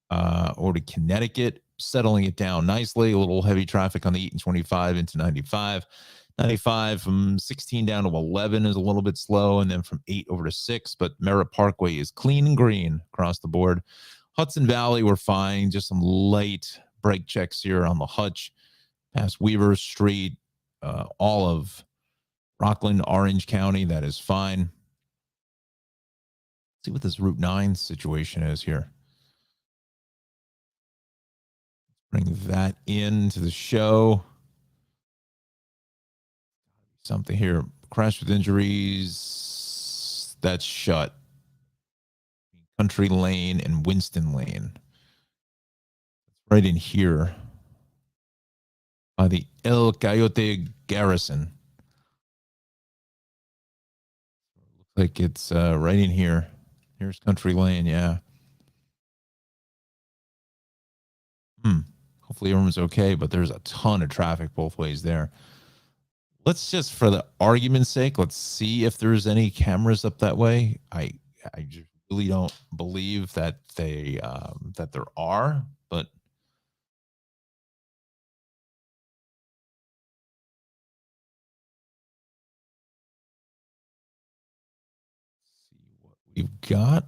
Or to Connecticut, settling it down nicely. A little heavy traffic on the 8 and 25 into 95. 95 from 16 down to 11 is a little bit slow, and then from 8 over to 6. But Merritt Parkway is clean and green across the board. Hudson Valley, we're fine. Just some light brake checks here on the Hutch, past Weaver Street, all of Rockland, Orange County. That is fine. Let's see what this Route 9 situation is here. Bring that into the show. Something here. Crash with injuries. That's shut. Country Lane and Winston Lane. Right in here. By the El Coyote Garrison. Looks like it's right in here. Here's Country Lane, yeah. Hopefully everyone's okay, but there's a ton of traffic both ways there. Let's just, for the argument's sake, let's see if there's any cameras up that way. I just really don't believe that they that there are, but see what we've got.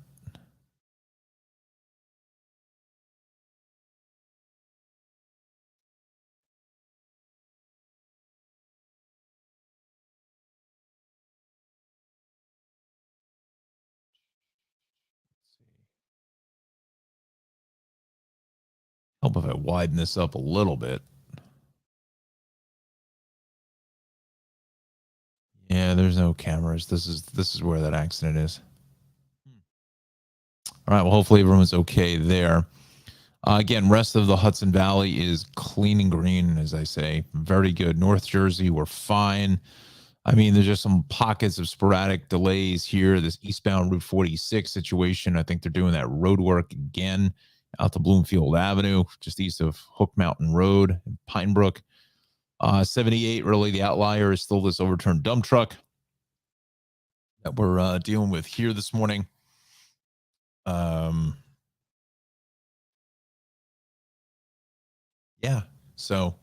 Help if I widen this up a little bit. Yeah, there's no cameras. This is where that accident is. All right. Well, hopefully everyone's okay there. Again, rest of the Hudson Valley is clean and green, as I say. Very good. North Jersey, we're fine. I mean, there's just some pockets of sporadic delays here. This eastbound Route 46 situation, I think they're doing that road work again out to Bloomfield Avenue, just east of Hook Mountain Road in Pine Brook. 78, really the outlier is still this overturned dump truck that we're dealing with here this morning. Yeah, so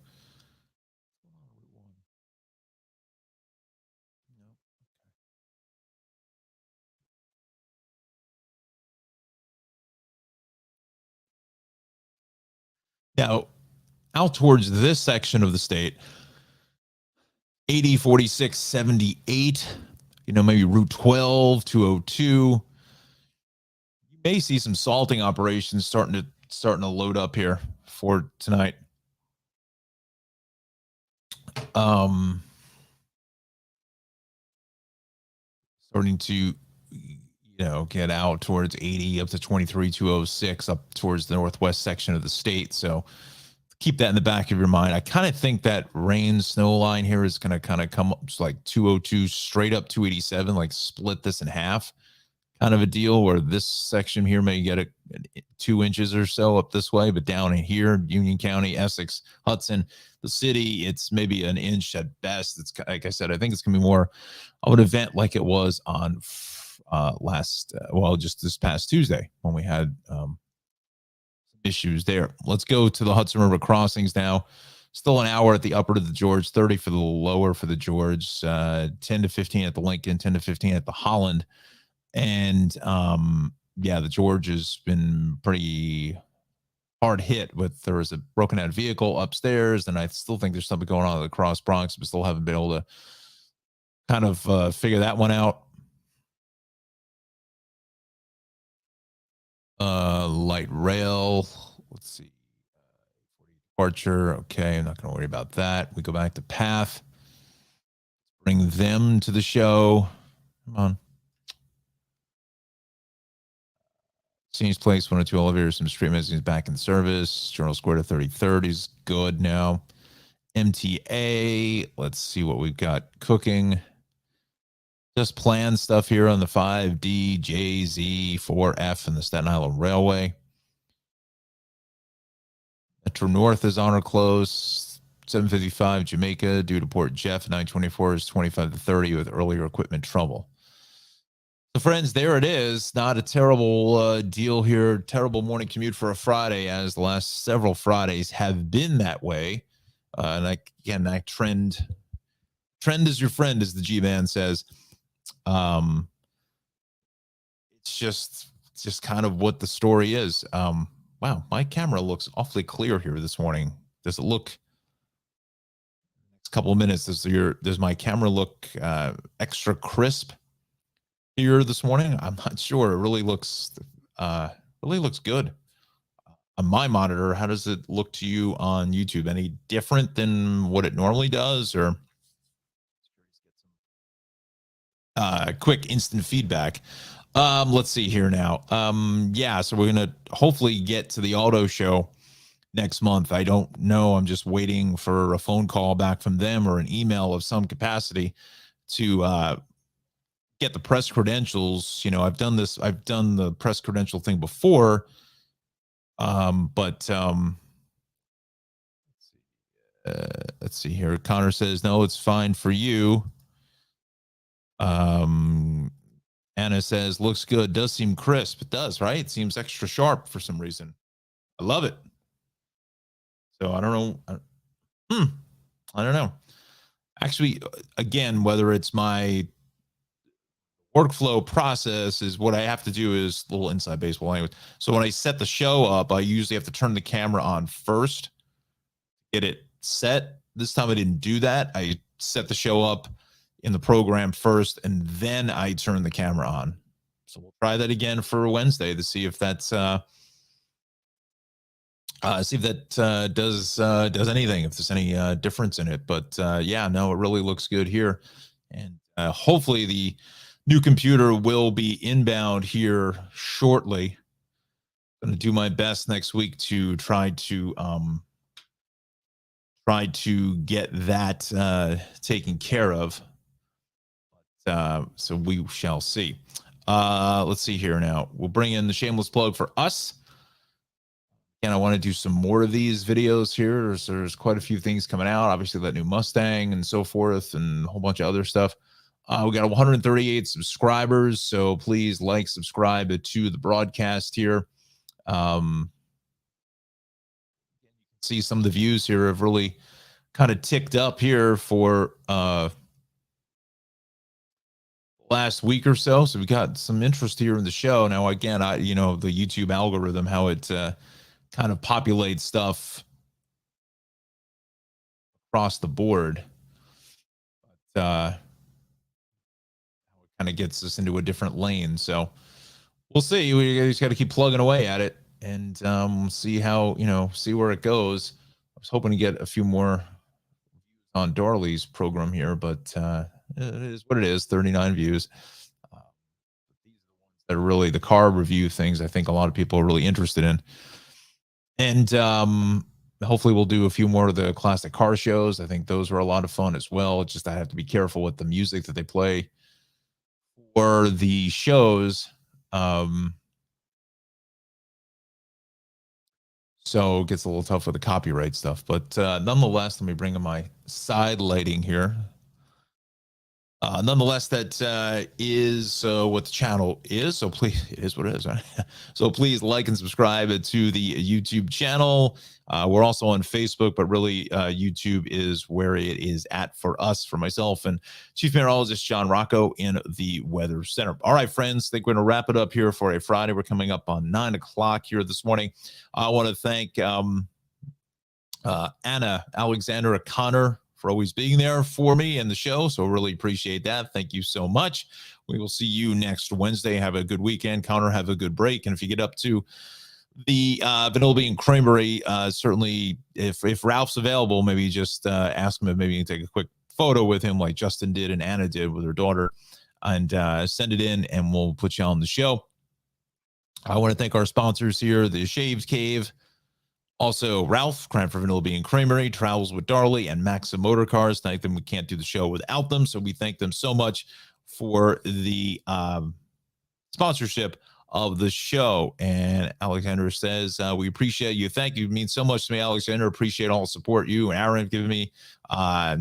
now out towards this section of the state, 80, 46, 78, maybe Route 12, 202. You may see some salting operations starting to load up here for tonight. Starting to get out towards 80 up to 23, 206 up towards the northwest section of the state. So keep that in the back of your mind. I kind of think that rain snow line here is going to kind of come up like 202 straight up 287, like split this in half kind of a deal, where this section here may get 2 inches or so up this way, but down in here, Union County, Essex, Hudson, the city, it's maybe an inch at best. It's like I said, I think it's going to be more of an event like it was on just this past Tuesday when we had issues there. Let's go to the Hudson River crossings now. Still an hour at the upper to the George, 30 for the lower for the George, 10 to 15 at the Lincoln, 10 to 15 at the Holland. And the George has been pretty hard hit with, there was a broken out vehicle upstairs, and I still think there's something going on at the Cross Bronx, but still haven't been able to kind of figure that one out. Light rail, let's see, departure. Okay, I'm not going to worry about that. We go back to path, bring them to the show. Come on. Scenes Place, 102 elevators, some street mezzanines back in service. Journal Square to 3030 is good now. MTA, let's see what we've got cooking. Just planned stuff here on the 5D, JZ, 4F, and the Staten Island Railway. Metro North is on or close. 755 Jamaica due to Port Jeff. 924 is 25 to 30 with earlier equipment trouble. So, friends, there it is. Not a terrible deal here. Terrible morning commute for a Friday, as the last several Fridays have been that way. And that trend is your friend, as the G-Man says. It's just kind of what the story is. Wow, my camera looks awfully clear here this morning. Does it look? Next couple of minutes, does my camera look extra crisp here this morning? I'm not sure. It really looks good on my monitor. How does it look to you on YouTube? Any different than what it normally does, or quick instant feedback? Let's see here now. So we're gonna hopefully get to the auto show next month. I don't know. I'm just waiting for a phone call back from them or an email of some capacity to get the press credentials. I've done the press credential thing before. Let's see here. Connor says, no, it's fine for you. Anna says, looks good. Does seem crisp. It does, right? It seems extra sharp for some reason. I love it. So I don't know. I don't know. Actually, again, whether it's my workflow process is what I have to do is a little inside baseball anyway. So when I set the show up, I usually have to turn the camera on first, get it set. This time I didn't do that. I set the show up in the program first, and then I turn the camera on. So we'll try that again for Wednesday to see if that's See if that does anything, if there's any difference in it. But yeah, no, it really looks good here, and hopefully the new computer will be inbound here shortly. Going to do my best next week to try to get that taken care of. So we shall see. Let's see here now. We'll bring in the shameless plug for us. And I want to do some more of these videos here. There's quite a few things coming out. Obviously, that new Mustang and so forth, and a whole bunch of other stuff. We got 138 subscribers, so please like, subscribe to the broadcast here. See some of the views here have really kind of ticked up here for last week or so. So we got some interest here in the show. Now, again, the YouTube algorithm, how it kind of populates stuff across the board. But it kind of gets us into a different lane. So we'll see. We just got to keep plugging away at it and see how, see where it goes. I was hoping to get a few more on Darley's program here, but it is what it is, 39 views. These are the ones that are really the car review things I think a lot of people are really interested in. And hopefully we'll do a few more of the classic car shows. I think those were a lot of fun as well. It's just I have to be careful with the music that they play for the shows. So it gets a little tough with the copyright stuff. But nonetheless, let me bring in my side lighting here. Nonetheless, that is what the channel is. So please, it is what it is, right? So please like and subscribe to the YouTube channel. We're also on Facebook, but really YouTube is where it is at for us, for myself and Chief Meteorologist John Rocco in the Weather Center. All right, friends, I think we're going to wrap it up here for a Friday. We're coming up on 9 o'clock here this morning. I want to thank Anna Alexander Connor for always being there for me and the show. So really appreciate that. Thank you so much. We will see you next Wednesday. Have a good weekend. Connor, have a good break. And if you get up to the Vanilla Bean Creamery, certainly if Ralph's available, maybe just ask him if maybe you can take a quick photo with him like Justin did and Anna did with her daughter, and send it in and we'll put you on the show. I want to thank our sponsors here, the Shaved Cave, also Ralph, Cranford Vanilla Bean Creamery, Travels with Darley, and Maxim Motor Cars. Thank them. We can't do the show without them. So we thank them so much for the sponsorship of the show. And Alexander says, we appreciate you. Thank you. It means so much to me, Alexander. Appreciate all the support you and Aaron have given me.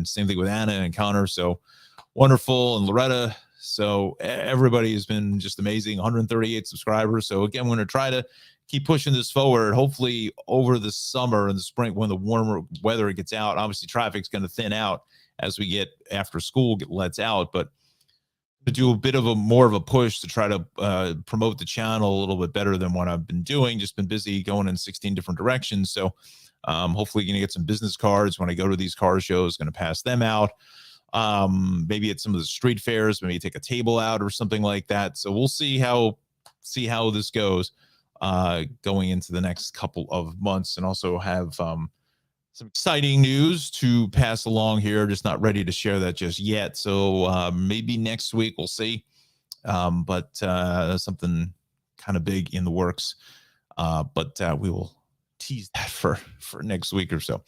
Same thing with Anna and Connor. So wonderful. And Loretta. So everybody has been just amazing. 138 subscribers. So again, we're going to try to keep pushing this forward. Hopefully over the summer and the spring, when the warmer weather gets out, obviously traffic's going to thin out as we get after school lets out, but to do a bit of more of a push to try to promote the channel a little bit better than what I've been doing. Just been busy going in 16 different directions. So hopefully going to get some business cards when I go to these car shows, going to pass them out. Maybe at some of the street fairs, maybe take a table out or something like that. So we'll see how this goes going into the next couple of months, and also have some exciting news to pass along here. Just not ready to share that just yet. So maybe next week we'll see. But something kind of big in the works. But we will tease that for next week or so.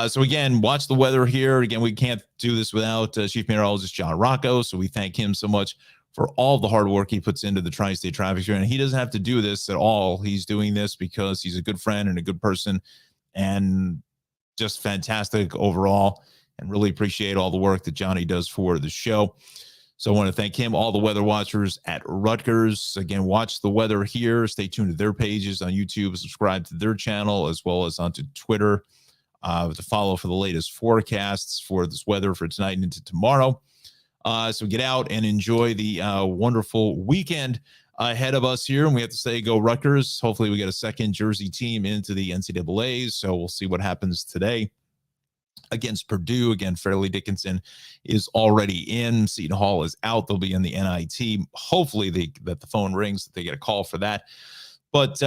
So again, watch the weather here. Again, we can't do this without Chief Meteorologist John Rocco. So we thank him so much for all the hard work he puts into the Tri-State Traffic Show. And he doesn't have to do this at all. He's doing this because he's a good friend and a good person and just fantastic overall, and really appreciate all the work that Johnny does for the show. So I want to thank him, all the weather watchers at Rutgers. Again, watch the weather here. Stay tuned to their pages on YouTube. Subscribe to their channel as well as onto Twitter to follow for the latest forecasts for this weather for tonight and into tomorrow. So get out and enjoy the wonderful weekend ahead of us here. And we have to say, go Rutgers. Hopefully we get a second Jersey team into the NCAAs. So we'll see what happens today against Purdue. Again, Fairleigh Dickinson is already in. Seton Hall is out. They'll be in the NIT. Hopefully that the phone rings, that they get a call for that. But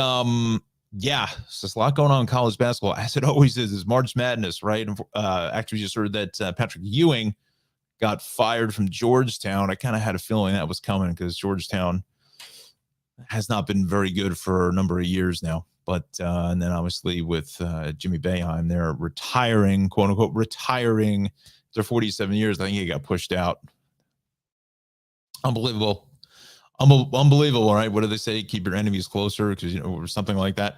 Yeah, so there's a lot going on in college basketball, as it always is. Is March Madness, right? And actually, just heard that Patrick Ewing got fired from Georgetown. I kind of had a feeling that was coming because Georgetown has not been very good for a number of years now. But and then obviously with Jimmy Boeheim, they're retiring, quote unquote, retiring after 47 years. I think he got pushed out. Unbelievable. Unbelievable, right? What do they say? Keep your enemies closer, because or something like that.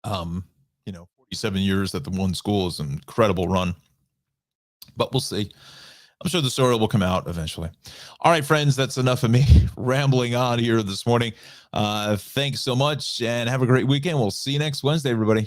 47 years at the one school is an incredible run. But we'll see. I'm sure the story will come out eventually. All right, friends, that's enough of me rambling on here this morning. Thanks so much and have a great weekend. We'll see you next Wednesday, everybody.